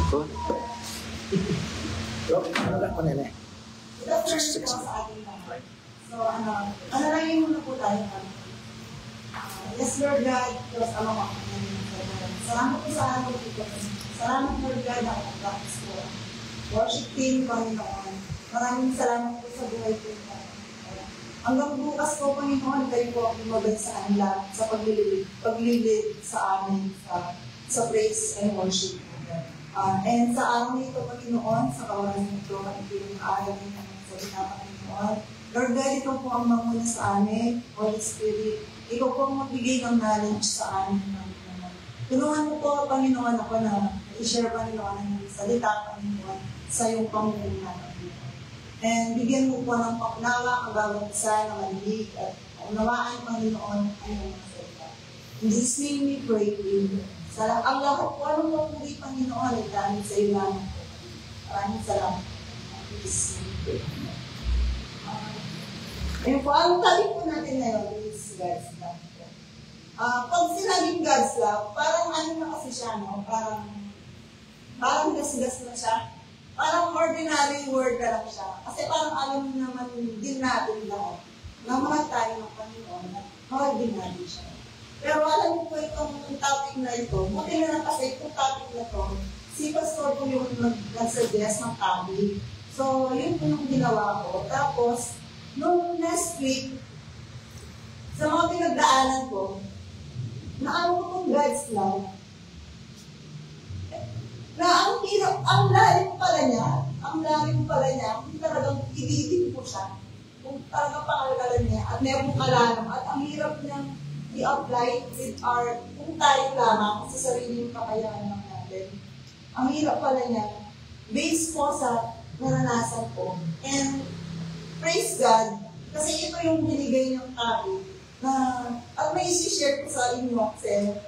Good. So, ano lang po nila? Just po sa ating lahat. So, analangin muna po tayo. Yes, Lord God, Diyos, amang ako salamat po sa araw dito. Salamat, Lord God, na ang practice ko. Worship team, Panginoon. Maraming salamat po sa buhay ko. Hanggang bukas po, Panginoon, kayo po ang lumabay sa kanila sa paglilid sa amin sa praise and worship. And sa araw nito, Panginoon, sa kawalan nito, ang pinag-aaral nito sa salita, Panginoon. Lord God, ito po ang mamuna sa amin, Holy Spirit. Ikaw po ang magbigay ng knowledge sa amin, Panginoon. Tulungan mo po, Panginoon, ako na i-share, Panginoon, ang salita, Panginoon, sa iyong pamumunan, Panginoon. And bigyan mo po ng paunawa ang bawat isa na malilig at unawaan, Panginoon, ang iyong salita. In Jesus' name we pray, Amen. Ang lahat po, anong mapuli, Panginoon, ay dahil sa iyo lang. Maraming salamat. Ayun po, ang tabi po natin ngayon is God's love. Pag sinabing God's love, parang ano na kasi siya, no? Parang gas-gas na siya. Parang ordinary word na lang siya. Kasi parang alam naman din natin lahat na mahal tayo ng Panginoon, na mahal din natin siya. Pero alam mo po itong topic na ito, buti na lang kasi itong topic na ito, si Pastor po yung nag-suggest ng topic. So, yun po yung ginawa ko. Tapos, nung next week, sa mga pinagdaanan ko, naano ko itong God's love, na ang lalim pala niya, kung talagang ibigin po siya, kung talagang pangalagalan niya, at meron kalalam, at ang hirap niyang i-apply with our, kung tayo lamang sa sariling kakayahan natin. Ang hirap pala niya, based po sa naranasan ko. And praise God, kasi ito yung binigay niyang topic na, at may isi-share ko sa inyo kasi,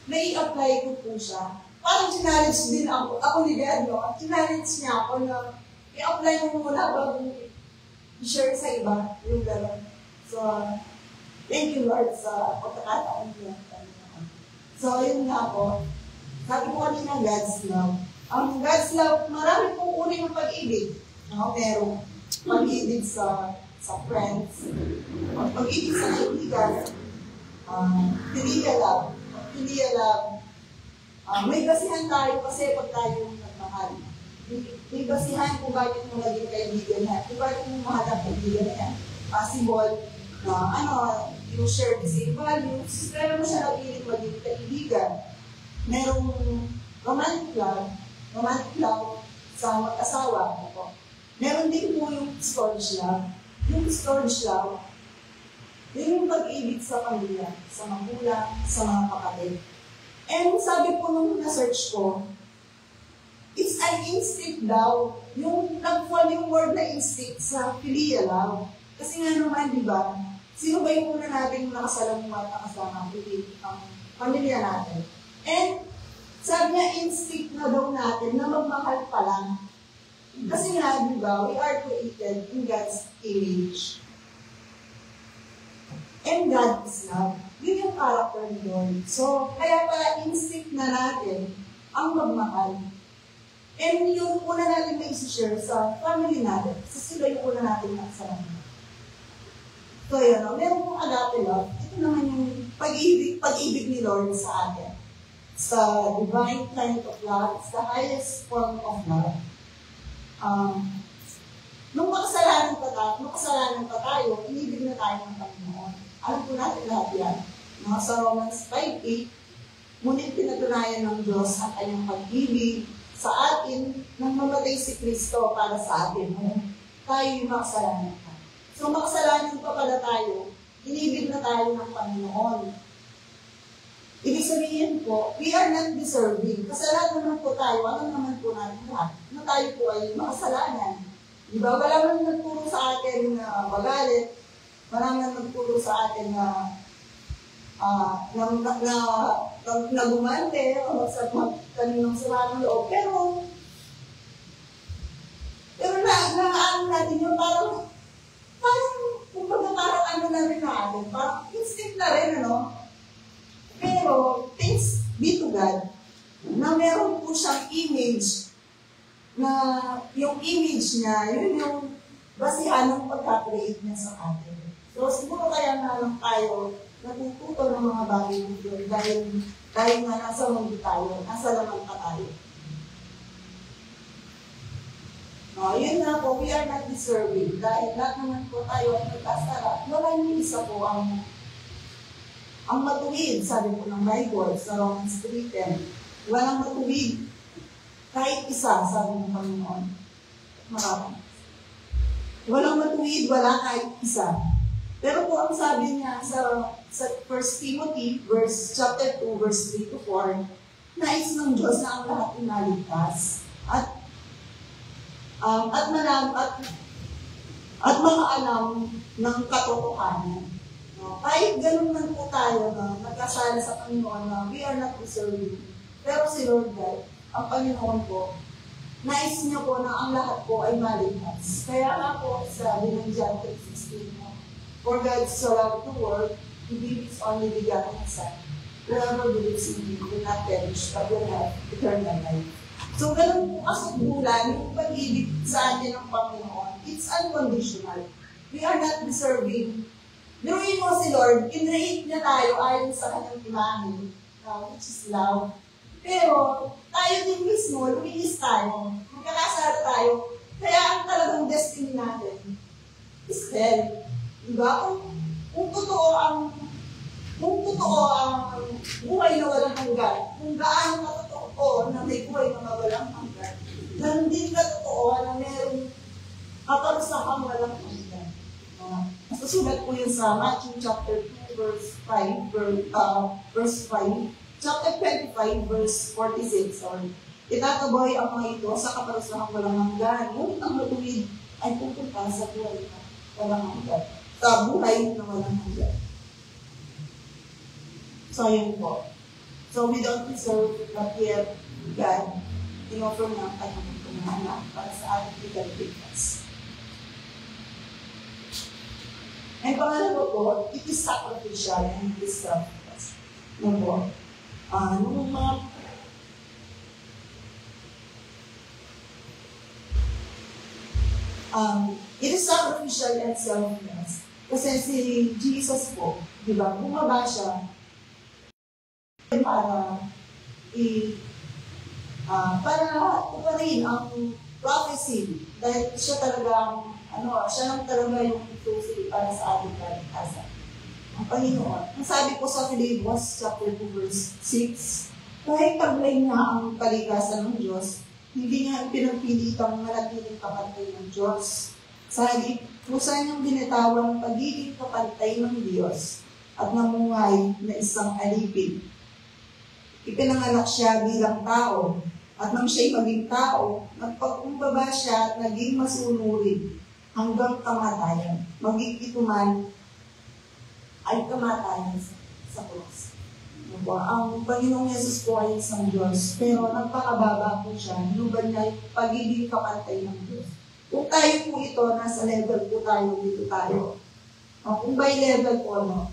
may apply ko po siya. Parang challenge din ako ni God, no? Challenge niya ako na i-apply mo muna bago i-share sa iba yung gano'n. So, thank you, Lord, sa pagkakataon niya. So, yun nga po. Sabi ko kanina, God's love. Ang God's love, marami pong uri ng pag-ibig. No? Pero, pag-ibig sa friends, pag-ibig sa kaibigan, philia love. May basihan tayo kasi pag tayo nagmahal. May basihan kung bakit mo naging kaibigan na, kung bakit mo mahal ang kaibigan na yan. Possible na, you share the same values, pero mo siya napilit maging kaibigan. Merong romantic love sa mag-asawa. Meron din po yung storge love. Yung storge love, yun yung pag-ibig sa pamilya, sa magulang, sa mga kapatid. And sabi po nung na-search ko, it's an instinct daw. Yung nag-fall yung word na instinct sa philia love. Kasi nga naman, di ba, sino ba yung una natin nakasalamuhan at nakasama ang pamilya natin? And sabi niya, instinct na daw natin na magmahal pa lang. Kasi nga, di ba, we are created in God's image. And God is love. Yun yung character ni Lord. So, kaya pala instinct na natin ang magmahal. And yung una natin na isi-share sa family natin, sa sila yung una natin nakasalamuhan. So, yun, meron pong agape love. Ito naman yung pag-ibig ni Lord sa atin. It's the divine kind of love. It's the highest form of love. Nung makasalanan pa tayo, inibig na tayo ng Panginoon. Alam po natin lahat yan. Sa Romans 5:8, ngunit pinatunayan ng Diyos ang kanyang pag-ibig sa atin nang mamatay si Kristo para sa atin. Tayo yung makasalanan pa. So makasalanan pa pala tayo, inibig na tayo ng Panginoon. Ibig sabihin po, we are not deserving. Kasalanan naman po tayo, alam naman po natin lahat, na tayo po ay makasalanan. Diba? Wala naman nagturo sa atin na magalit, wala naman nagturo sa atin na gumante o sa kaninang salanang loob. Pero naano natin yun, parang kumbaga ano na rin natin, parang instinct na rin, ano? Pero, thanks be to God, na meron po siyang image na yung image niya, yun yung basihan ng pagka-create niya sa atin. So siguro kaya na lang tayo natututo ng mga bagay nito dahil nga nasa mundo tayo, nasa laman ka tayo. No, yun na po, we are not deserving. Dahil lahat naman po tayo ay nagkasala. Wala yung isa po ang matuwid, sabi po ng Bible sa Romans 3:10. Walang matuwid. Kahit isa, sabi ng Panginoon. Marami. Walang matuwid, wala kahit isa. Pero po ang sabi niya sa 1 Timothy chapter 2, verse 3 to 4, nais ng Diyos na ang lahat inaligtas at mga alam ng katotohanan. No? Kahit ganun man po tayo na nagkasala sa Panginoon na we are not deserving. Pero si Lord God, ang Panginoon po, nais niya po na ang lahat po ay maligtas. Kaya nga po, sabi ng John 3:16 mo, for God so loved the world, He gave His only begotten Son. Whoever believes in Him will not perish, but will have eternal life. So, ganun po kasugbulan, yung pag-ibig sa atin ng Panginoon, it's unconditional. We are not deserving. Diruin mo si Lord, in-rate niya tayo ayon sa kanyang imahe, which is love. Pero, tayo din mismo, lumiis tayo, magkakasala tayo, kaya ang talagang destiny natin is hell. Diba? Kung totoo ang buhay na walang hanggan, kung gaano katotoo na may buhay na walang hanggan, ganun din katotoo na merong kaparusahang walang hanggan. Susulat po yun sa Matthew chapter 2, verse 5, chapter 25, verse 46, itataboy ang mga ito sa kaparusahang walang hanggan. Ngunit ang matuwid ay pupunta sa buhay na walang hanggan. Sa buhay na walang hanggan. So, yun po. So, we don't deserve, but yet, God, in-offer niya ang kanyang pumahana para sa ating ligtas. And pangalawa po, it is sacrificial and it is selfless. Ano po? Nung mga it is sacrificial and selfless. Kasi si Jesus po, di ba, bumaba siya para uparin ang prophecy dahil siya talaga siya lang talaga yung prophecy para sa ating kaligtasan. Ang Panginoon. Ang sabi po sa Philippians chapter 2 verse 6, kahit taglay niya ang kalikasan ng Diyos, hindi niya pinagpilitang manatiling kapantay ng Diyos. Sa halip, kusa niyang binitawan ang pagiging kapantay ng Diyos at namungay na isang alipin. Ipinanganak siya bilang tao, at nang siya'y maging tao, nagpagkumbaba siya at naging masunurin hanggang kamatayan. Maging ito man ay kamatayan sa cross. Ang Panginoong Yesus po ay isang Diyos, pero nagpakababa po siya, hinuban niya yung pagiging kapantay ng Diyos. Kung tayo po ito, nasa level po tayo, dito tayo. Kung by level po,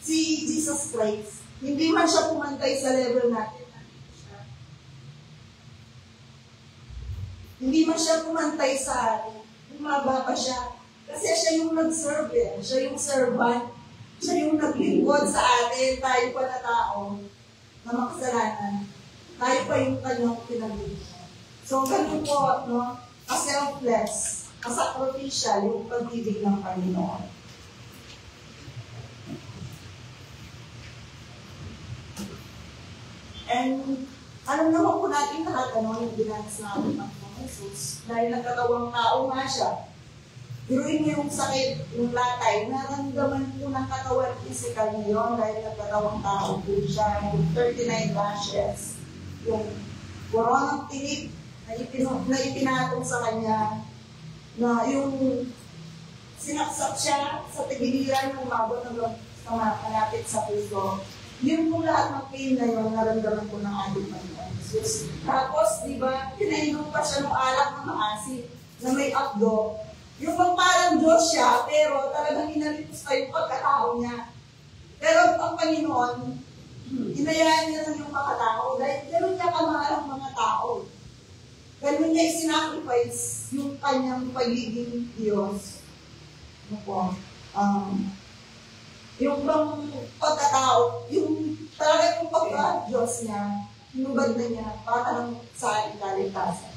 si Jesus Christ, hindi man siya pumantay sa level natin. Hindi man siya pumantay sa atin. Bumaba pa siya. Kasi siya yung nag-serve. Siya yung servant. Siya yung naglingkod sa atin. Tayo pa na tao na makasalanan. Tayo pa yung kanyang pinaglingkod. So, ganun po, a-selfless, a-sacrificial yung pag-ibig ng Panginoon. And alam naman po natin lahat yung dinanas natin ng Jesus. Dahil nagkatawang tao nga siya. Diruin niyo yung sakit, yung latay, naramdaman po ng katawan physical niyo dahil nagkatawang tao po siya. Yung 39 lashes, yung koronang tinik na ipinatong sa kanya, na yung sinaksak siya sa tigiliran ng umabot hanggang malapit sa puso. Yun po lahat ng pain na yun, naramdaman ko ng ating Panginoon Jesus. Tapos, di ba, pinainom pa siya ng alak ng maasin na may abdo. Yung bang parang Diyos siya, pero talagang inalipos pa yung pagkatao niya. Pero ang Panginoon, Inayaan niya lang yung mga tao dahil gano'n niya kamahal ang mga tao. Gano'n niya isinacrifice yung kanyang pagiging Diyos. Ano po? Yung bang pagkatao, yung talaga yung pagka-Diyos niya, hinubad na niya para lang sa kaligtasan.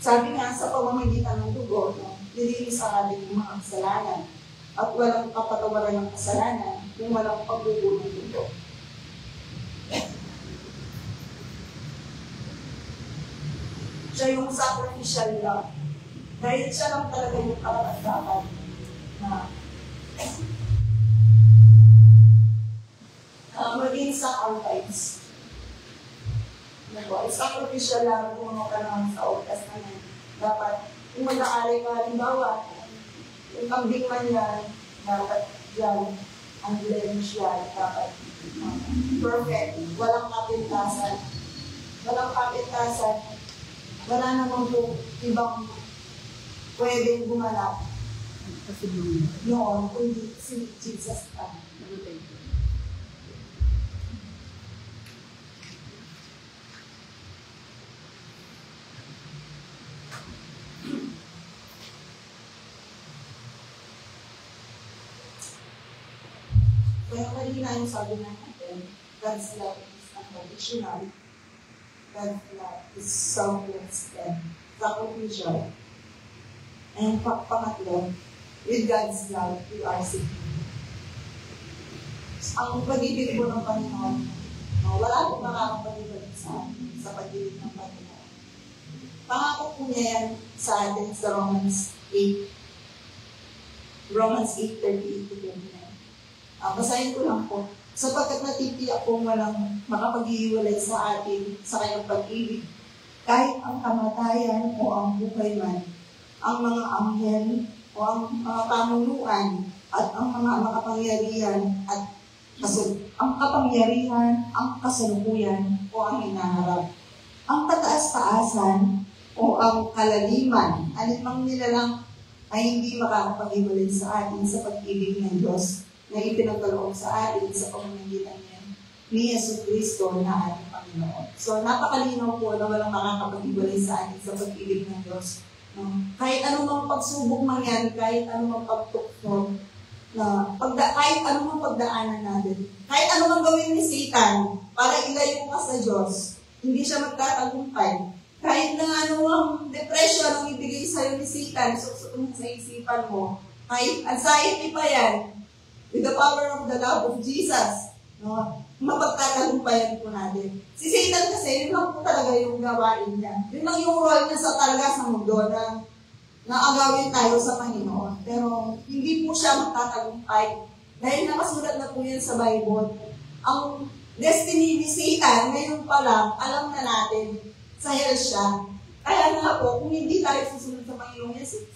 Sabi nga sa pamamagitan ng dugo, nilinis ang ating mga kasalanan at walang kapatawaran ng kasalanan kung walang pagbubo ng dugo. Siya yung sacrificial love. Dahil siya lang talaga yung kapatagapan na maging sacrifice. Sacrificial love kung ano ka naman sa Old Testament. Dapat, kung mag-aalay ka, halimbawa, yung kambing man yan, dapat yan, ang blemish yan, dapat perfect, walang kapintasan. Walang kapintasan, wala namang po ibang pwedeng gumanap noon, kundi si Jesus ka. Kaya kanina yung sabi natin, God's love is unconditional. God's love is selfless and sacrificial. And pangatlo, with God's love, we are secure. Ang pag-ibig po ng Panginoon, wala akong makakapag-ibig sa atin sa pag-ibig ng Panginoon. Pangako po niya yan sa atin sa Romans 8. Romans 8:38-29. Basahin ko lang po. Sapagkat natitiyak kong walang makapaghihiwalay sa atin sa kanyang pag-ibig, kahit ang kamatayan o ang buhay man, ang mga anghel o ang mga pamunuan at ang mga makapangyarihan at ang kapangyarihan, ang kasalukuyan o ang hinaharap, ang kataas-taasan o ang kalaliman, alinmang nilalang ay hindi makakapaghiwalay sa atin sa pag-ibig ng Diyos na ipinagkaloob sa atin sa pamamagitan niya ni Jesucristo na ating Panginoon. So, napakalinaw po na walang makakapag-iwalay sa atin sa pag-ibig ng Diyos. Kahit anumang pagsubok mangyari, kahit anumang pagtukso, kahit anumang pagdaanan natin, kahit anumang gawin ni Satan para ilayo ka sa Diyos, hindi siya magtatagumpay. Kahit na anumang depression ang ibigay sa'yo ni Satan, susunod sa isipan mo, kahit anxiety pa yan, with the power of the love of Jesus, mapagtatagumpayan po natin. Si Satan kasi, yun lang po talaga yung gawain niya. Yun lang yung role niya sa mundo na agawin tayo sa Panginoon. Pero hindi po siya magtatagumpay. Dahil nakasulat na po yan sa Bible. Ang destiny ni Satan, ngayon pa lang, alam na natin, sa hell siya. Kaya nga po, kung hindi tayo susunod sa Panginoon Jesus,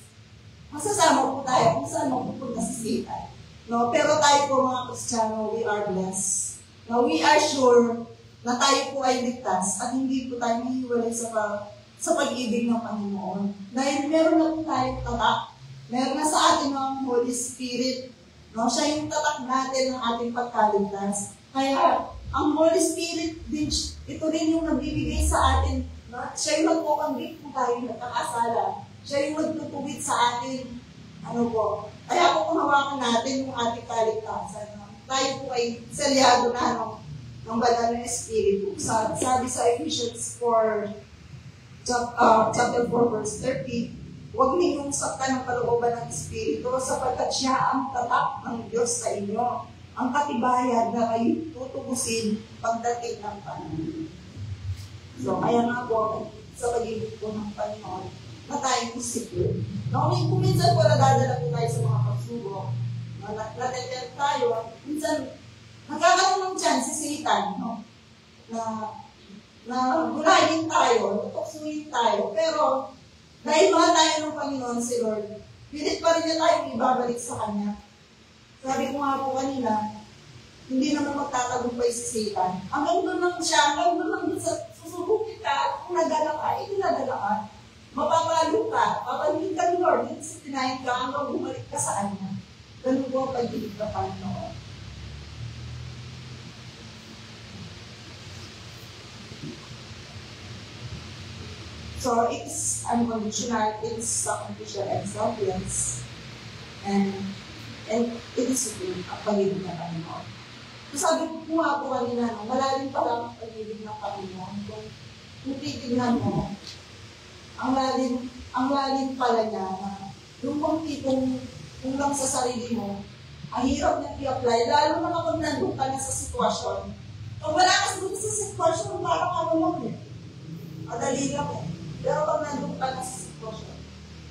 masasama po tayo kung saan mapupunta si Satan. Pero tayo po mga Kristiyano, we are blessed. We are sure na tayo po ay ligtas at hindi po tayo mahiwalay sa pag-ibig ng Panginoon. Dahil meron na po tayong tatak. Meron na sa atin ang Holy Spirit. Siya yung tatak natin ng ating pagkaligtas. Kaya, ang Holy Spirit, ito rin yung nagbibigay sa atin. Siya yung magkukanggit kung tayo nagkakasala. Siya yung magtutuwid sa atin. Kaya kung hawakan natin yung ating kaligtasan, tayo po ay salyado na ng banal na Espiritu. Sabi sa Ephesians 4, chapter 4, verse 30, huwag ninyong saktan ng kalooban ng Espiritu sapagkat siya ang tatak ng Diyos sa inyo, ang katibayan na kayo tutubusin pagdating ng panahon. So, kaya nga po, sa pag-ibig po ng Panginoon, na tayo secure. Kung minsan po nadadala po tayo sa mga pagsubok, natetend tayo, minsan magkakaroon ng chance si Satan, na gulayin tayo, tuksuin tayo, pero dahil mahal tayo ng Panginoon si Lord, pilit pa rin niya tayong ibabalik sa Kanya. Sabi ko nga po kanina, hindi naman magtatagumpay si Satan. Hanggang doon lang siya, hanggang doon lang doon sa susubukin ka, kung nadala ka, nadala ka. Mapapalo ka, papalingin ka ni Lord, dito sa tinayin ka hanggang bumalik ka sa Kanya. Ganun po ang pag-ibig ng Panginoon. So, it's unconditional, it's sacrificial and selfless. And it is good ang pag-ibig ng Panginoon. So, sabi ko nga po kanina, no, malalim pa lang ang pag-ibig ng Panginoon. Kung titignan mo, ang lalim pala niya na yung kung lang sa sarili mo, ang hirap na i-apply, lalo na kapag nandun ka na sa sitwasyon. Kung wala ka sa sitwasyon, parang ano lang eh. Madali lang eh. Pero pag nandun ka na sa sitwasyon,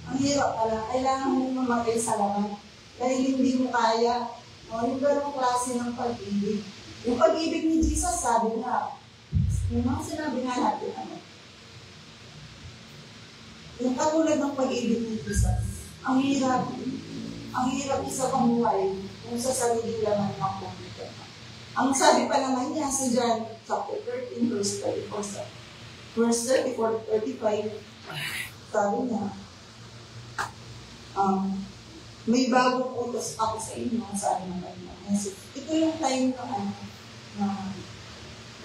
ang hirap pala, kailangan mo mamatay sa laman. Dahil hindi mo kaya, yung ganong klase ng pag-ibig. Yung pag-ibig ni Jesus, sabi nga, yung mga sinabi nga natin, yung katulad ng pag-ibig ni Jesus, ang hirap isa pamuhay kung sa sariling laman ng pumita. Ang sabi pa naman niya sa John chapter 13, verse 34, verse 34-35, sabi niya, may bagong utos ako sa inyo, sabi ng kanyang message. Ito yung time na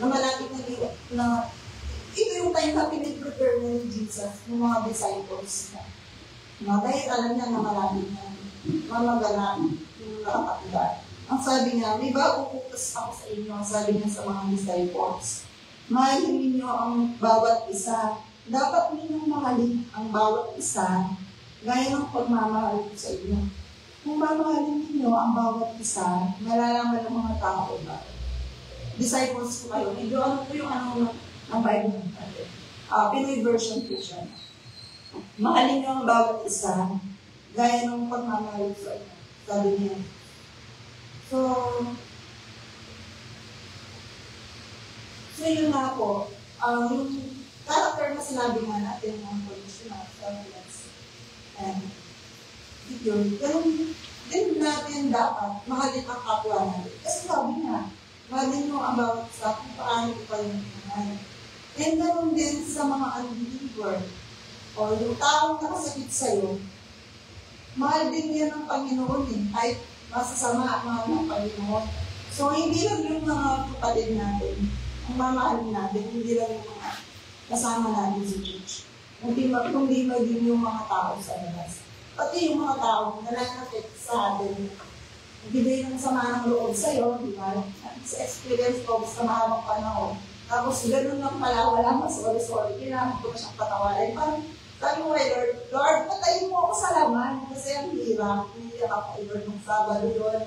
malapit na ito yung time na piniprepare ni Jesus ng mga disciples na dahil alam niya na malapit na mamaganap yung nakakatigaan. Ang sabi niya, may bagong utos ako sa inyo, ang sabi niya sa mga disciples. Mahalin ninyo ang bawat isa. Dapat ninyong mahalin ang bawat isa gaya ng pagmamahal ko sa inyo. Kung mamahalin ninyo ang bawat isa, malalaman ng mga tao ba? Disciples ko kayo. Medyo ano po yung ng Bible natin. Pinoy version po siya. Mahalin niyo ang bawat isa, gaya ng pagmamahal ko sa inyo. Sabi niya. So yun nga po. Yung character na sinabi nga natin ng conditional, selfless, and yun, din natin dapat mahalin ang kapwa natin. Kasi sabi nga, mahalin nyo ang bawat isa kung paano kayo naman. And ganoon din sa mga unbeliever o yung taong nakasakit sa'yo, mahal din yan ng Panginoon eh. Kahit masasama at mahal ng Panginoon. So, hindi lang yung mga kapatid natin, ang mamahalin natin, hindi lang yung mga kasama natin sa church. Kundi maging yung mga tao sa labas. Pati yung mga tao na nanakit sa atin, bigay ng sama ng loob sa'yo, di ba? Sa experience ko, sa mahabang panahon. Tapos, ganun lang pala, wala pa, sorry, kailangan ko na siyang patawarin. Parang, sabi mo, Lord, patayin mo ako sa laman, kasi ang hirap, hindi ako, Lord, ng Sabado yun.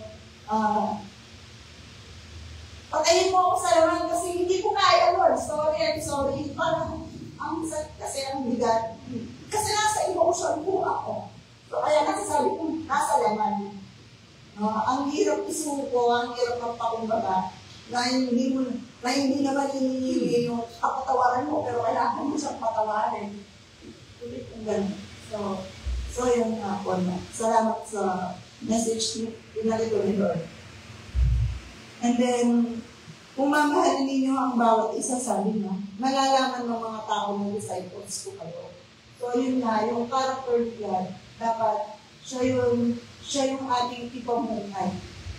Patayin mo ako sa laman, kasi hindi ko kaya, Lord. Sorry. Parang, ang kasi ang bigat. Kasi nasa emotion ko ako. So, kaya nasasabi ko, nasa laman. Ang hirap isuko, ang hirap magpakumbaga, na hindi naman hinihingi yung kapatawaran mo, pero kailangan mo siyang patawarin. Ulit ang ganun. So yun nga po. Salamat sa message pinalito ni Lord. And then, kung mamahalin ninyo ang bawat isa, sabi niya, malalaman ng mga tao ng disciples ko kayo. So yun nga, yung character ni God, dapat siya yung ating ipamuhay.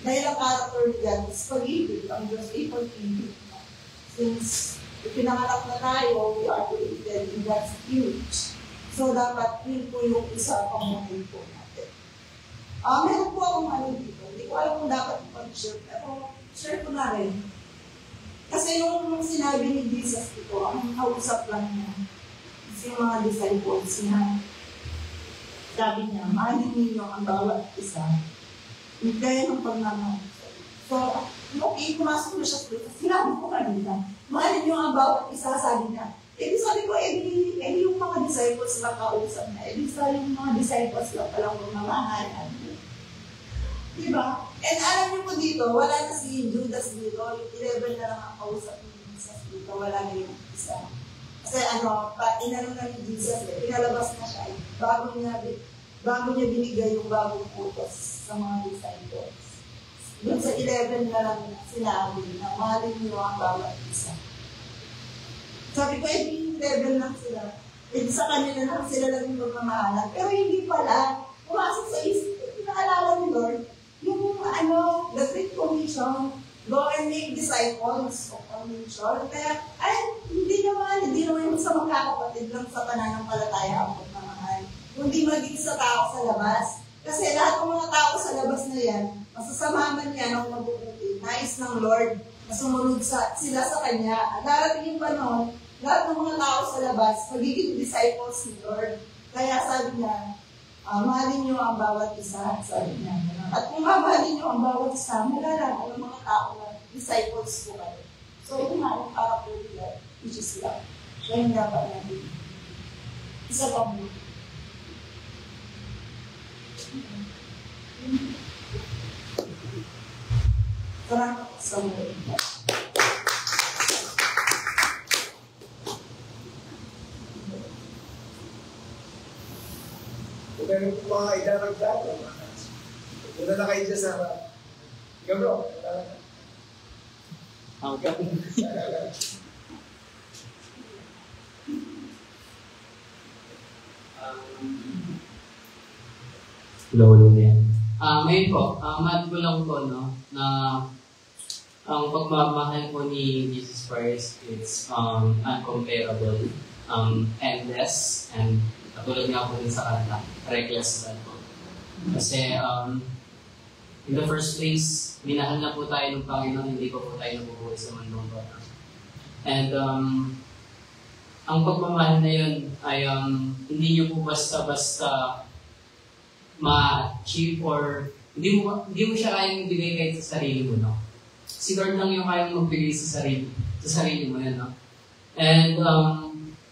Dahil ang character ni God is pag-ibig, ang Diyos ay pag-ibig. Since ipinanganak na tayo, we are created in God's image. So dapat yun po yung isa pamuhay po natin. Meron po akong dito. Hindi ko alam kung dapat ipag-share, pero share ko na rin. Kasi yung sinabi ni Jesus dito, ang kausap lang niya, yung mga disciples niya, sabi niya, mahalin ninyo ang bawat isa, gaya ng pagmamahal. So, okay, pumasok na siya dito. Sinabi ko kanina, mahalin niyo ang bawat isa, sabi niya. Sabi ko, yung mga disciples na kausap na, yung mga disciples lang palang magmamahalan. Diba? And alam niyo po dito, wala na si Judas dito, yung 11 na lang ang kausap ni Jesus dito, wala na yung isa. Kasi inano na ni Jesus, pinalabas na siya, bago niya binigay yung bagong utos sa mga disciples. Doon sa 11 na lang sinabi na mahalin niyo ang bawat isa. Sabi ko, yung 11 lang sila. Sa kanila lang sila lang yung magmamahalan. Pero hindi pala, pumasok sa isip, naalala ni Lord, yung the Great Commission, go and make disciples of all nations. Kaya, hindi naman yung sa magkakapatid lang sa pananampalataya ang pagmamahal. Kundi maging sa tao sa labas. Kasi lahat ng mga tao sa labas na yan, masasama man yan ang mabubuti. Nais ng Lord na sumunod sila sa Kanya. At darating yung panahon, lahat ng mga tao sa labas, magiging disciples ni Lord. Kaya sabi niya, mahalin niyo ang bawat isa, sabi niya. At kung mamahalin niyo ang bawat isa, malalaman ng mga tao na disciples ko kayo. So, ito nga yung para po nila, which is love. Siya yung dapat natin. Isa pa mo. Salamat sa mga. Kung meron po mga idaragdag, wala na kayo dyan sa ikaw bro. Ngayon po, add ko lang po, no, na ang pagmamahal po ni Jesus Christ is uncomparable, endless, and katulad nga po din sa kanta, reckless lang po. Kasi in the first place, minahal na po tayo ng Panginoon, hindi pa po tayo nabubuhay sa mundong ba. And ang pagmamahal na yun ay hindi nyo po basta-basta ma-achieve or hindi mo siya kayang ibigay kahit sa sarili mo, no? Si Lord lang yung kayang magbigay sa sarili mo yan, no? And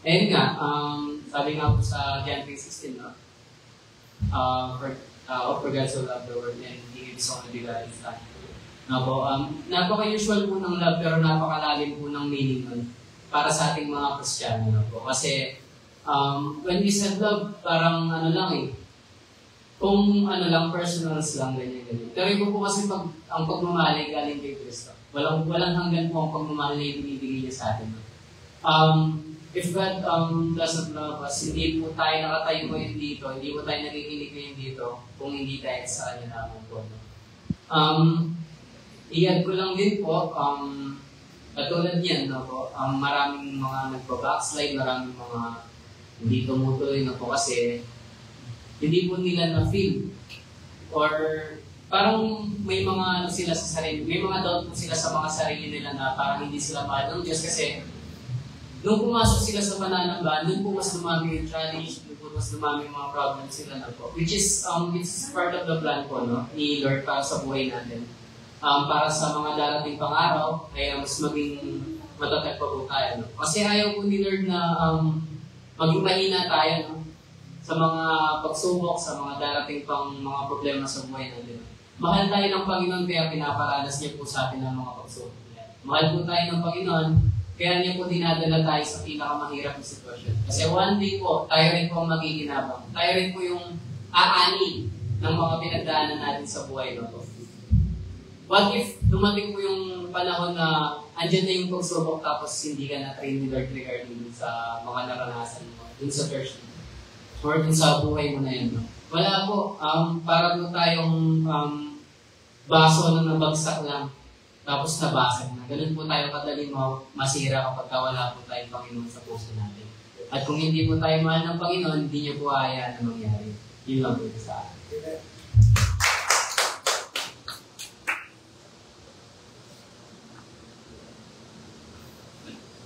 ayun nga, sabi nga po sa John 3:16, no? For God so loved the world and He gave His only begotten Son. No po, napaka-usual po ng love pero napakalalim po ng meaning nun para sa ating mga Kristiyano, no po. Kasi when we said love, parang ano lang kung ano lang, personals lang, ganyan. Pero iba po kasi ang pagmamahal ay galing kay Kristo. Walang hanggan po ang pagmamahal na ibinibigay niya sa atin. If God doesn't love us, hindi po tayo nakatayo ngayon dito, hindi po tayo nakikinig ngayon dito, kung hindi tayo sa Kanya naman po. I-add ko lang din po, katulad yan, no po, maraming mga nagpa-backslide, maraming mga hindi tumutuloy na po kasi hindi po nila na-feel or parang may mga sila sa sarili, may mga doubt po sila sa mga sarili nila na parang hindi sila mahal ng Diyos kasi nung pumasok sila sa pananamba, nung po mas dumami yung challenge, nung po mas dumami yung mga problems sila na po, which is it's part of the plan po, no, ni Lord para sa buhay natin. Para sa mga darating pang araw, ay mas maging matatag pa po tayo, no? Kasi ayaw po ni Lord na maging mahina tayo, no? Sa mga pagsubok, sa mga darating pang mga problema sa buhay natin. Mahal tayo ng Panginoon kaya pinaparanas niya po sa atin ang mga pagsubok. Mahal po tayo ng Panginoon kaya niya po dinadala tayo sa pinakamahirap na sitwasyon. Kasi one day po, tayo rin po ang magiginabang. Tayo rin po yung aani ng mga pinagdaanan natin sa buhay. No? What if dumating po yung panahon na andyan na yung pagsubok tapos hindi ka na-train ni Lord regarding sa mga naranasan mo dun sa church mo? Or dun sa buhay mo na yun, no? Wala po. Para po tayong baso na nabagsak lang, tapos nabasag na. Ganun po tayo kadali masira kapag wala po tayong Panginoon sa puso natin. At kung hindi po tayo mahal ng Panginoon, hindi niyo po hayaan na mangyari. Yun lang po sa akin.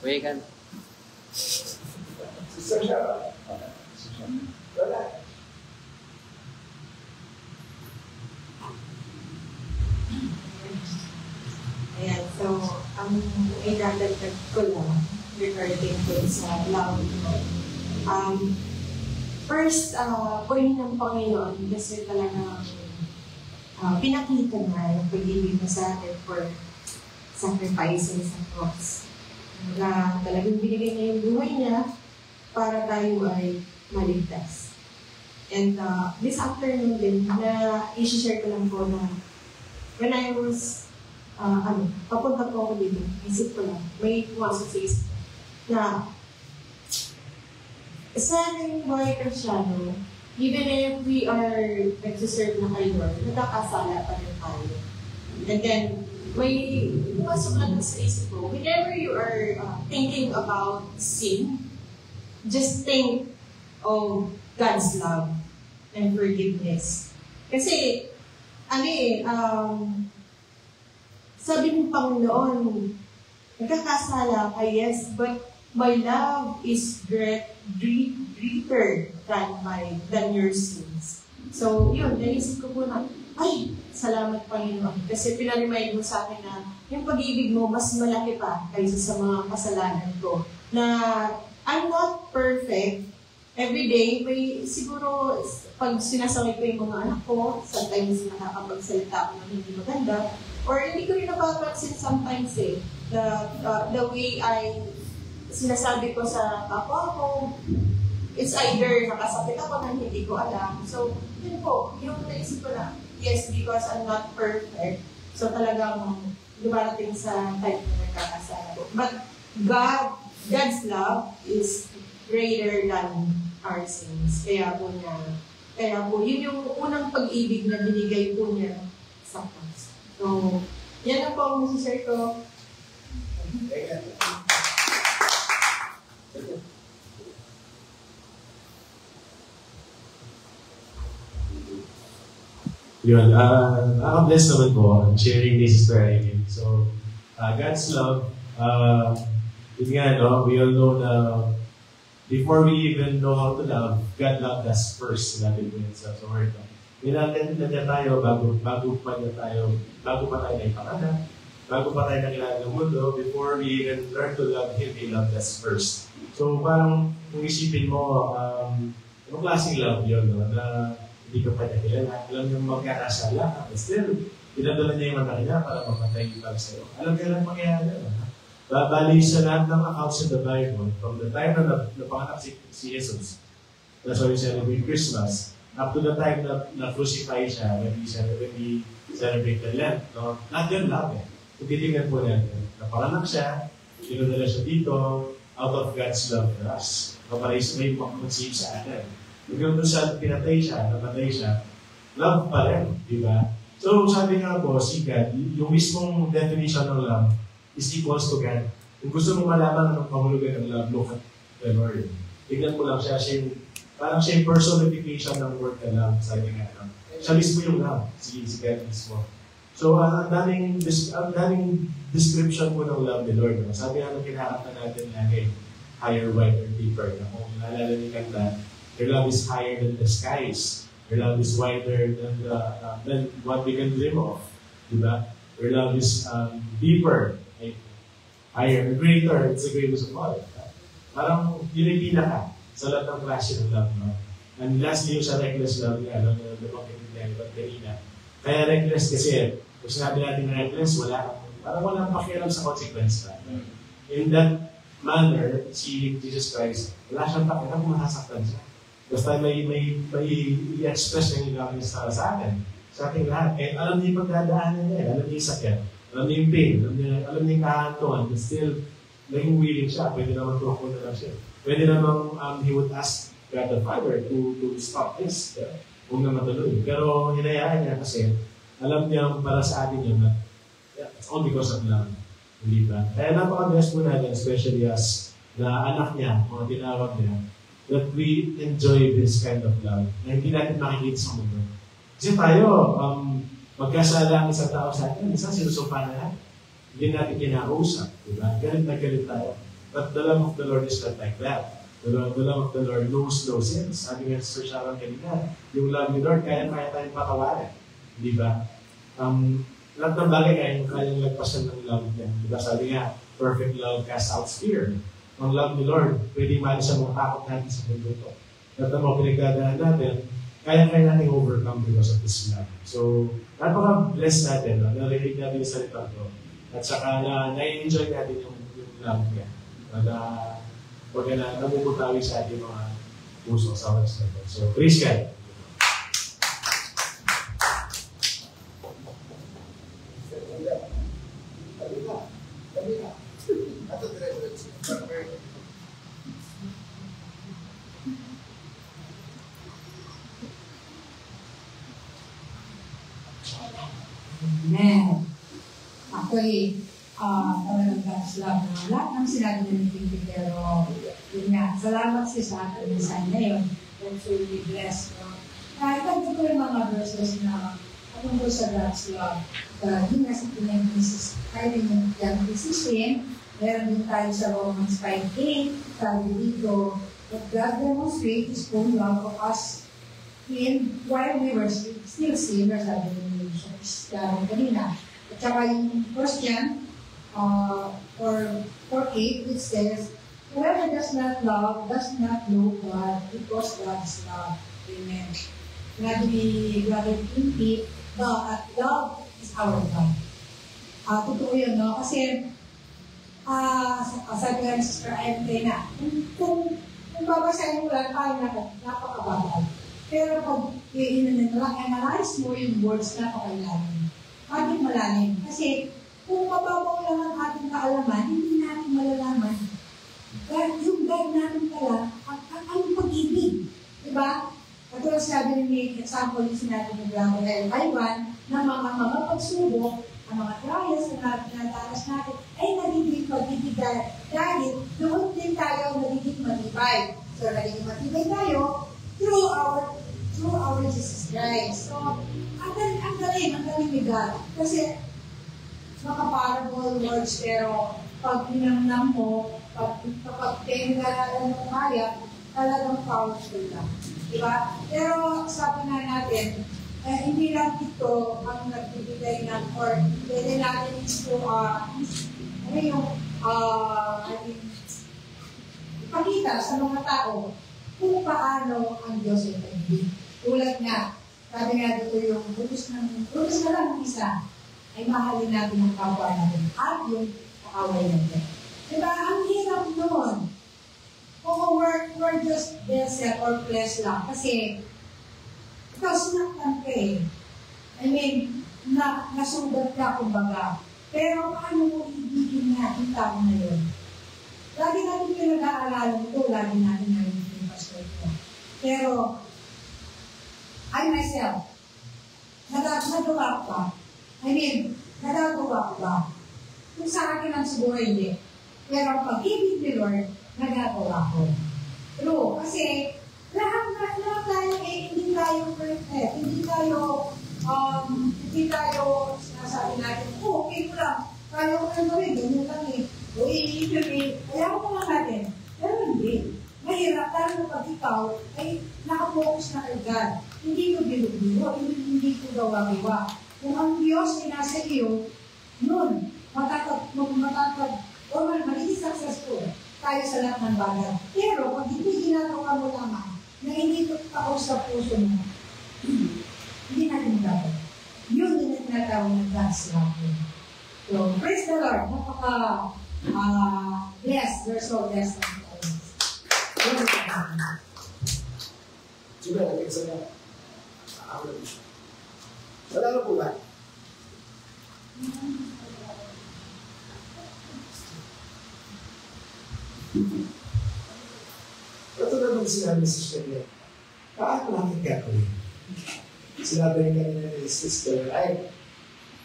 Wait ka. Sister Shara. Wala. Ayan, so, ang idadagdag ko lang regarding po sa love. First, purihin ng Panginoon kasi talaga pinakita na yung pag-ibig mo sa atin for sacrificing sa cross. Na talagang binigay niya yung buhay niya para tayo ay maligtas. And this afternoon din, na i-share ko lang po na when I was, papunta po ako dito, isip ko lang, may pumasok sa isip na sa ating mga Kristiyano, even if we are nagsiserve na kay Lord, nagkakasala pa rin tayo. And then, may pumasok lang sa isip ko, whenever you are thinking about sin, just think of God's love and forgiveness. Kasi, sabi ng Panginoon, nagkakasala ka, yes, but my love is greater than your sins. So, yun, naisip ko po na, ay, salamat Panginoon. Kasi pinaremind mo sa akin na yung pag-ibig mo mas malaki pa kaysa sa mga kasalanan ko. Na I'm not perfect. Every day, may siguro pag sinasaway ko yung mga anak ko, sometimes nakakapagsalita ako ng hindi maganda, or hindi ko rin napapansin sometimes the way I sinasabi ko sa kapwa ko, it's either nakasakit ako na hindi ko alam. So, yun po, yung naisip ko na, yes, because I'm not perfect, so talagang dumarating sa type na nagkakasala ko. But God's love is greater than our sins. Kaya po, yun yung unang pag-ibig na binigay po niya sa us. So, yan ang po ang masashare ko. Yun, nakaka-bless naman po on sharing this story. So, God's love, yun nga, no, we all know na before we even know how to love, God loved us first. Natin po yun sa word. Nilatin na tayo bago pa tayo naipanganak, bago pa tayo nakilala ng mundo, before we even learn to love Him, He loved us first. So, parang kung isipin mo, anong klaseng love yun, no, na hindi ka pa nakilala. Alam niyo magkakasala ka. Still, pinadala niya yung anak niya para mamatay yung pag sa'yo. Alam niya lang mangyayari. Babali sa lahat ng accounts in the Bible, from the time na napanganak si Jesus, that's why we celebrate Christmas, up to the time na na-crucify siya, when we celebrate the Lent. No? Not yun lang eh. Kung titignan po natin, napanganak siya, pinadala siya dito, out of God's love for us. Para may mag-conceive sa atin. Hanggang doon sa pinatay siya, namatay siya, love pa rin, di ba? So, sabi nga po, si God, yung mismong definition ng love is equals to God. Kung gusto mo malaman anong pahulugan ng love, look at the Lord. Tignan mo lang siya, parang siya yung personification ng word na love, sabi nga. Siya mismo yung love, si God mismo. So, ang daming description po ng love ni Lord. No? Sabi nga nung kinakanta natin lagi, higher, wider, deeper. Na kung naalala ni Kanta, your love is higher than the skies. Your love is wider than what we can dream of. Diba? Your love is deeper, higher, greater. It's the greatest of all. Parang yun yung pinaka sa lahat ng klase ng love. No? And lastly, yung sa reckless love niya, alam mo, kanina. Kaya reckless kasi, kung sinabi natin reckless, parang walang pakialam sa consequence. In that manner, si Jesus Christ, wala siyang pakialam kung masasaktan siya. Basta may i-express niya yung gagawin sa atin, sa ating lahat. Eh, alam niya yung pagdadaanan niya, alam niya yung sakit, alam niya yung pain, alam niya yung kahantungan, but still, naging willing siya, pwede naman tumakbo na lang siya. Pwede naman, he would ask God the Father to stop this, kung na matuloy. Pero hinayaan niya kasi, alam niya para sa atin yun na, it's all because of love. Hindi ba? Kaya napaka-bless po natin, especially as na anak niya, mga tinawag niya, that we enjoy this kind of love na hindi natin makikita sa mundo. Kasi tayo, magkasala ang isang tao sa atin, isang sinusumpa na lang, hindi natin kinausap, diba? Galit na galit tayo. But the love of the Lord is not like that. The love of the Lord knows no sins. Sabi nga sa Sir Sharon kanina, yung love ni Lord, kaya tayong pakawalan. Di ba? Lahat ng bagay kayang lagpasan ng love niya. Di ba? Sabi nga, perfect love casts out fear. Ang love ni Lord, pwedeng maalis sa mga takot natin sa mundo ito. Lahat ng mga pinagdadaan natin, kaya natin overcome because of this love. So, napaka-bless natin, narinig natin yung salita ko. At saka na-enjoy natin yung love niya. Huwag na namumutawi sa ating mga puso sa oras na ito. So, praise God. Amen. Ako'y talagang God's love na lahat ng sinabi ni Pinky, pero yun nga, salamat siya sa ating design na yun. That's really blessed. No? Ganito ko yung mga verses na tungkol sa God's love. Yung nasa pinag-isis, tayo yung decision. Meron din tayo sa Romans 5:8. Sabi dito, that God demonstrates His own love for us while we were still sinners, sabi ni Jesus kanina. At saka yung Christian, for 8, it says, whoever does not love does not know God, because God is love. Amen. Sabi ni Brother Timothy, love is our God. Totoo yun, no? Kasi, sabi nga ni Sister Emily na, kung babasahin mo lang, napakababal. Pero pag i-analyze mo yung words, napakalalim. Bakit malalim? Kasi, kung mababaw lang ang ating kaalaman, hindi natin malalaman. Yung God natin pala, ang pag-ibig. Diba? Katulad sabi ni example yung sinabi ni Brother Ivan, na mga pagsubok, ang mga trials na tinataras natin, ay nagiging magbibigay. Dahil doon din tayo nagiging matibay. So, nagiging matibay tayo through our Jesus Christ. So, ang galing ni God. Kasi, makaparable words, pero pag pinamnam mo, kapag pinagalalan mo kaya, talagang powerful lang. Diba? Pero sabi nga natin, hindi lang ito ang nagbibigay ng, or pwede natin ito, ipakita sa mga tao kung paano ang Diyos ay pag-ibig. Tulad nga, sabi nga dito yung butos na lang isa, ay mahalin natin ang kapwa natin at yung kaaway natin. Diba? Ang hirap nun. Kung we're just vessel or flesh lang. Kasi, ikaw sinaktan ka eh. I mean, nasugat ka kumbaga. Pero paano mo ibigin nga yung tao na yun? Lagi natin pinag-aalala nito, lagi natin narinig yung pastor ko. Pero, I myself, nagagawa ko ba? Nagagawa ko ba? Kung sa akin ang siguro hindi. Pero ang pag-ibig ni Lord, nagagawa ko. True. Kasi, lahat tayo hindi tayo perfect. Hindi tayo sinasabi natin, okay ko lang. Kaya ko lang gawin, ganyan lang eh. O kaya ko lang natin. Pero hindi. Mahirap, lalo pag ikaw ay nakapokus na kay God. Hindi ko biro-biro, hindi ko gawa-gawa. Kung ang Diyos ay nasa iyo, nun, magiging successful tayo sa lahat ng bagay. Pero pag hindi ginagawa mo lamang, na hindi ko tao sa puso mo, hindi natin gawin. Yun din ang tinatawag ng God's love. So, praise the Lord. Blessed. We're so blessed. Diba, nag-isa na. Wala na po ba? Katulad ng sinabi si Sister, paano natin gagawin? Sinabi rin kanina ni Sister,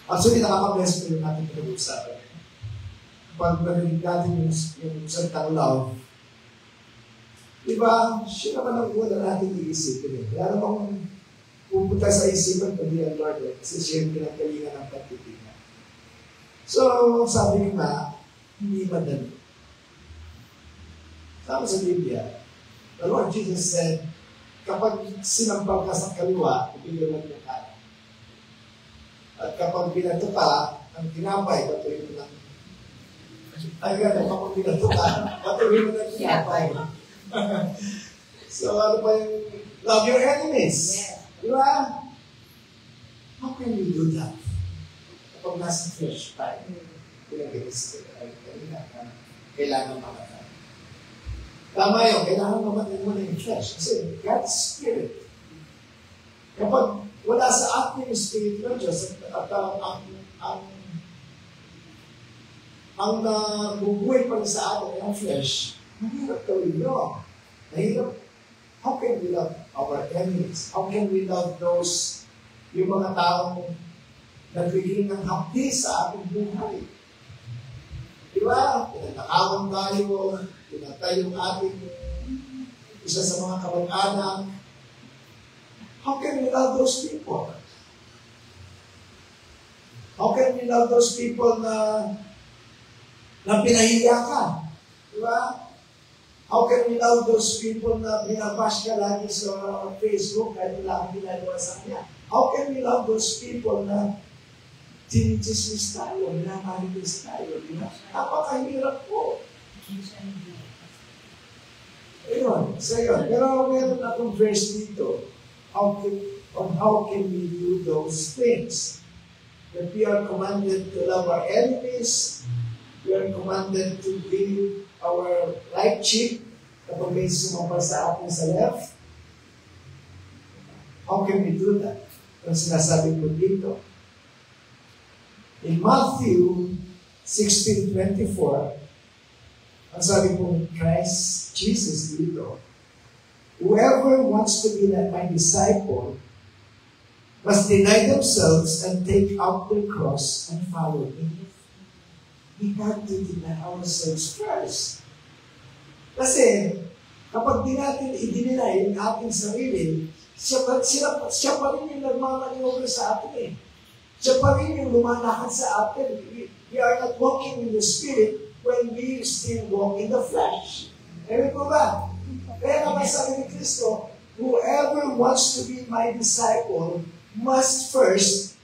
actually nakaka-bless ko yung natin pinag-uusapan. Pag narinig natin yung salitang love, diba, siya naman ang una natin iisipin. Kaya namang pupunta sa isipan kundi ang Lord, kasi siya yung pinagkalingan ng pagtitingan. So, sabi nga, hindi madali. Sabi sa Biblia, the Lord Jesus said, kapag sinampal ka sa kaliwa, ibigay mo ka. At kapag binato ka, ang tinapay, patuloy mo lang. Kapag binato ka, patuloy mo lang tinapay. So, ano pa yung love your enemies? Yeah. Diba? How can we do that? Kapag nasa flesh tayo, kailangan makatayo. Tama yun, kailangan mamatay mo na yung flesh. Kasi God's Spirit. Kapag wala sa atin yung Spirit ng Diyos, at ang nabubuhay pa rin sa atin yung flesh, mahirap gawin yun. Mahirap. How can we love our enemies? How can we love those, yung mga taong nagbigay ng hapdi sa ating buhay? Diba? Pinatakawan tayo, pinatay yung ating isa sa mga kamag-anak. How can we love those people? How can we love those people na pinahiya ka? Diba? How can we love those people na binabash ka lagi sa Facebook kahit wala kang ginagawa sa kanya? How can we love those people na tinichismis tayo, minamalinis tayo? Diba? Napakahirap po. Ayun, so yun. Pero meron akong verse dito. How can we do those things? That we are commanded to love our enemies. We are commanded to give our right cheek kapag may sumapal sa atin sa left. How can we do that? Ang sinasabi ko dito. In Matthew 16:24, ang sabi po ni Christ, Jesus dito, whoever wants to be my disciple must deny themselves and take up their cross and follow me. We have to deny ourselves first. Kasi, kapag di natin i-deny yung ating sarili, siya pa rin yung nagmamaniobra sa atin eh. Siya pa rin yung lumalakad sa atin. We are not walking in the Spirit when we still walk in the flesh. Ewan po ba? Kaya naman sabi ni Kristo, whoever wants to be my disciple must first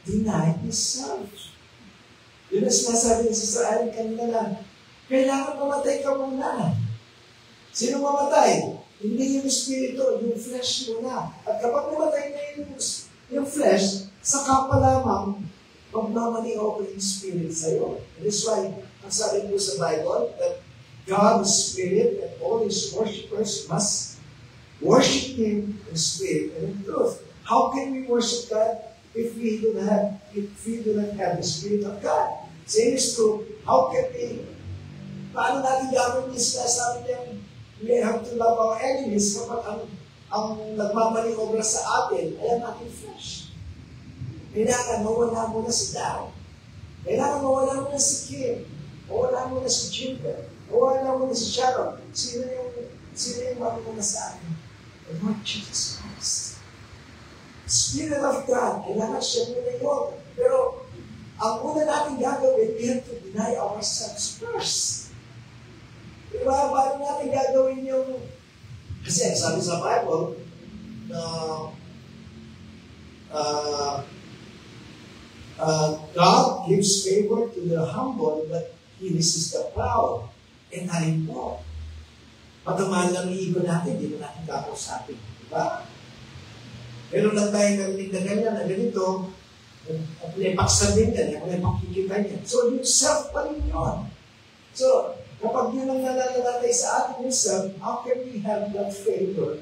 deny himself. Yun ang sinasabi niya sa Israel kanina na, kailangan mamatay ka muna. Sino mamatay? Hindi yung spirito, yung flesh muna. At kapag mamatay na yung flesh, saka pa lamang magmamaniho yung spirit sa'yo. That is why, ang sabi po sa Bible, that God is spirit and all His worshippers must worship Him in spirit and in truth. How can we worship God if we do not have the Spirit of God? Same is true. How can we, paano natin gagawin yung sinasabi niya, we have to love our enemies kapag ang nagmamaniobra sa atin ay ang ating flesh. Kailangan mawala muna si Darren. Kailangan mawala muna si Kim. Mawala muna si Jimber. Mawala muna si Sharon. Sino yung mawala sa atin? The Lord Jesus Christ. Spirit of God, kailangan siya muna yun. Pero, ang una natin gagawin, we have to deny ourselves first. Diba? Paano natin gagawin yung... Kasi sabi sa Bible, na God gives favor to the humble, but He resists the proud. And alin po? Pagkamahal lang yung ego natin, hindi mo natin kakausapin. Diba? Meron lang tayo narinig na ganyan, na ganito, at may paksabi niya, may pakikita niya. So, yung self pa rin yun. So, kapag yun ang nalalatay sa atin yung self, how can we have that favor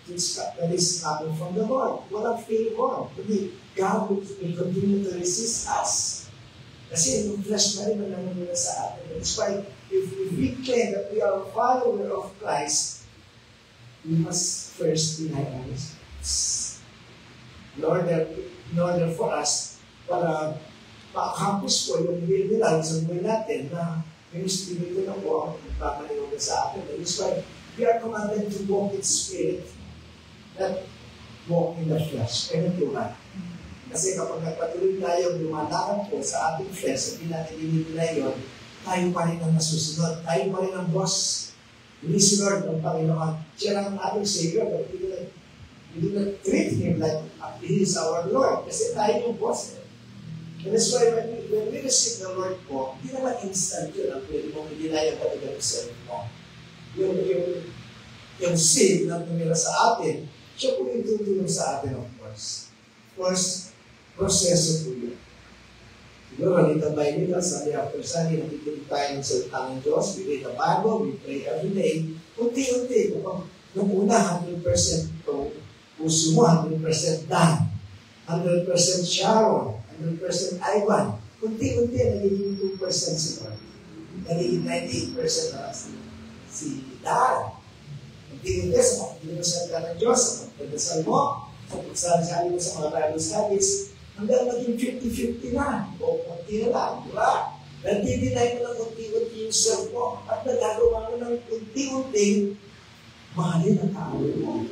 that is coming from the Lord? Walang favor. Kundi, God will continue to resist us. Kasi yung flesh na rin ang naman sa atin. That's why, if we claim that we are a follower of Christ, we must first deny ourselves. In order for us, para ma-accomplish po yung nilalaman sa buhay natin na yung Espiritu na po ang nagpapaliwanag sa atin. That is why we are commanded to walk in spirit, not walk in the flesh. Kaya ito ba? Kasi kapag nagpatuloy tayo lumalakad po sa ating flesh, hindi natin dinidila yun, tayo pa rin ang nasusunod. Tayo pa rin ang boss. Hindi si Lord ng Panginoon. Siya lang ang ating Savior. But we do not treat Him like He is our Lord. Kasi tayo yung boss. And that's why when we receive the Lord po, hindi naman instant yun. Ang pwede mong i-deny ang katigang self mo. Yung sin na tumira sa atin, siya po yung tutulong sa atin, of course. Of course, proseso po yun. Siguro, nalitabay nila, Sunday after Sunday, nakikinig tayo ng salita ng Diyos, we read the Bible, we pray every day. Unti-unti, nung una, 100% to puso mo, 100% Dan, 100% Sharon, 100% Ivan. Unti-unti, nagiging 2% si Lord. Nagiging 98% na si Dan. Unti-unti, sa makikinig mo sa salita ng Diyos, sa pagdasal mo, sa pagsasali mo sa mga Bible studies, hanggang maging 50-50 na. O konti na lang, di ba? Nagdi-deny mo ng unti-unti yung self mo at nagagawa mo ng unti-unting mahalin ang kaaway mo.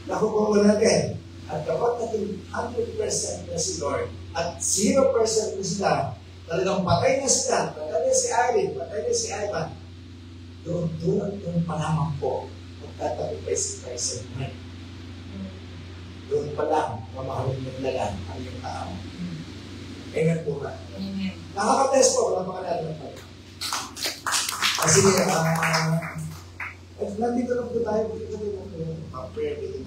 Nakukuha mo natin. At kapag natin 100% na si Lord at 0% na sila, talagang patay na sila, patay na si Irene, patay na si Ivan, doon yung palamang po, magtatabi si Christ at Mike. Doon pa lang, mamahalin naglagan ang iyong tao. Amen po ba? Amen. Nakaka-test po, wala pa kanala pa. Kasi, nandito lang po tayo, prayer meeting